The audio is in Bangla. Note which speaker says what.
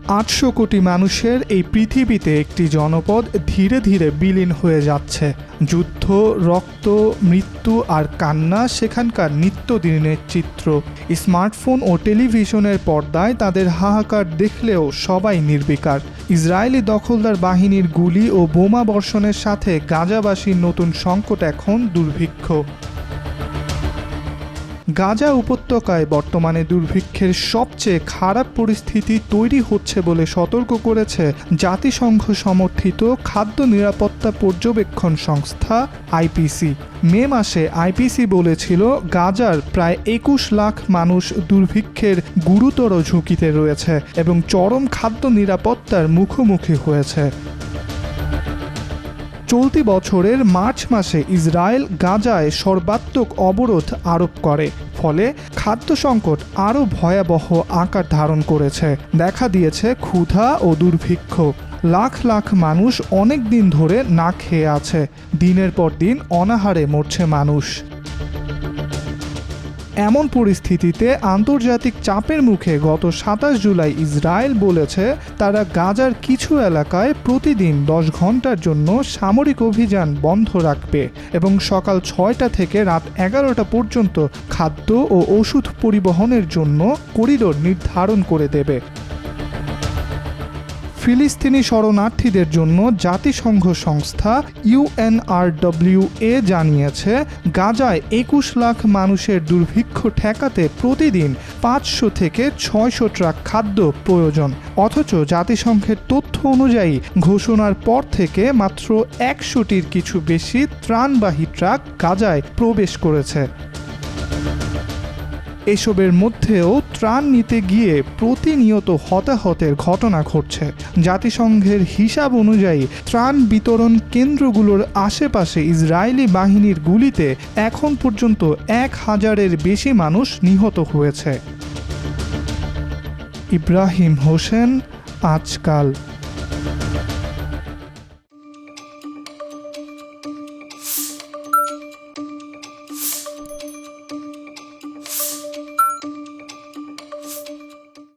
Speaker 1: 800 কোটি মানুষের এই পৃথিবীতে একটি জনপদ ধীরে ধীরে বিলীন হয়ে যাচ্ছে। যুদ্ধ, রক্ত, মৃত্যু আর কান্না সেখানকার নিত্যদিনের চিত্র। স্মার্টফোন ও টেলিভিশনের পর্দায় তাদের হাহাকার দেখলেও সবাই নির্বিকার। ইসরায়েলি দখলদার বাহিনীর গুলি ও বোমা বর্ষণের সাথে গাজাবাসীর নতুন সংকট এখন দুর্ভিক্ষ। গাজা উপত্যকায় বর্তমানে দুর্ভিক্ষের সবচেয়ে খারাপ পরিস্থিতি তৈরি হচ্ছে বলে সতর্ক করেছে জাতিসংঘ সমর্থিত খাদ্য নিরাপত্তা পর্যবেক্ষণ সংস্থা আইপিসি। মে মাসে আইপিসি বলেছিল গাজার প্রায় 21 লাখ মানুষ দুর্ভিক্ষের গুরুতর ঝুঁকিতে রয়েছে এবং চরম খাদ্য নিরাপত্তার মুখোমুখি হয়েছে। চলতি বছরের মার্চ মাসে ইসরায়েল গাজায় সর্বাত্মক অবরোধ আরোপ করে, ফলে খাদ্য সংকট আরও ভয়াবহ আকার ধারণ করেছে। দেখা দিয়েছে ক্ষুধা ও দুর্ভিক্ষ। লাখ লাখ মানুষ অনেক দিন ধরে না খেয়ে আছে। দিনের পর দিন অনাহারে মরছে মানুষ। এমন পরিস্থিতিতে আন্তর্জাতিক চাপের মুখে গত 27 জুলাই ইসরায়েল বলেছে তারা গাজার কিছু এলাকায় প্রতিদিন 10 ঘন্টার জন্য সামরিক অভিযান বন্ধ রাখবে এবং সকাল 6টা থেকে রাত 11টা পর্যন্ত খাদ্য ও ওষুধ পরিবহনের জন্য করিডোর নির্ধারণ করে দেবে। ফিলিস্তিনি শরণার্থীদের জন্য জাতিসংঘ সংস্থা UNRWA জানিয়েছে গাজায় 21 লাখ মানুষের দুর্ভিক্ষ ঠেকাতে প্রতিদিন 500 থেকে 600 ট্রাক খাদ্য প্রয়োজন। অথচ জাতিসংঘের তথ্য অনুযায়ী ঘোষণার পর থেকে মাত্র 100টির কিছু বেশি ত্রাণবাহী ট্রাক গাজায় প্রবেশ করেছে। এসবের মধ্যেও ত্রাণ নিতে গিয়ে প্রতিনিয়ত হতাহতের ঘটনা ঘটছে। জাতিসংঘের হিসাব অনুযায়ী ত্রাণ বিতরণ কেন্দ্রগুলোর আশেপাশে ইসরায়েলি বাহিনীর গুলিতে এখন পর্যন্ত 1000-এর বেশি মানুষ নিহত হয়েছে। ইব্রাহিম হোসেন, আজকাল।